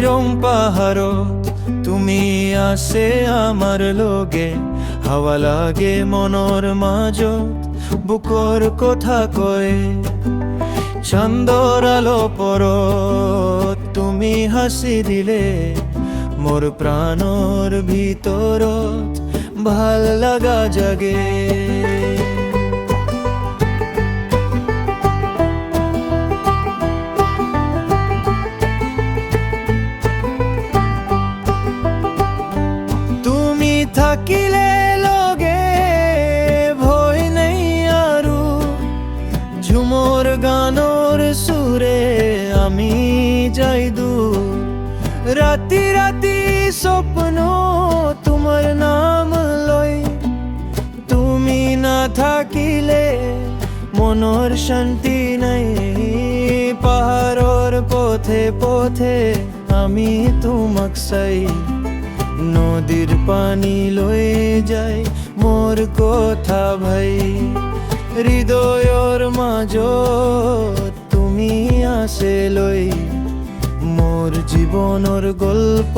রং পাহাড়ত তুমি আছে আমার লগে, হাওয়া লাগে মনৰ মাজত বুকৰ কথা কয়। চান্দৰ আলো পৰত তুমি হাসি দিলে মোর প্রাণৰ ভিতৰত ভাল লাগা জাগে। তুমি থাকিলে লগে ভয় নাই আৰু, ঝুমৰ গানৰ সুৰে আমি যাই দূৰ। রাতি রাতি স্বপ্ন তোমার নাম লই, তুমি না থাকিলে মনৰ শান্তি নাই। পাহাড়ৰ পথে পথে আমি তোমাক চাই, নদীর পানি লৈ যায় মোর কথা ভাই। হৃদয়ৰ মাজত তুমি আছে লৈ মোর জীবনৰ গল্প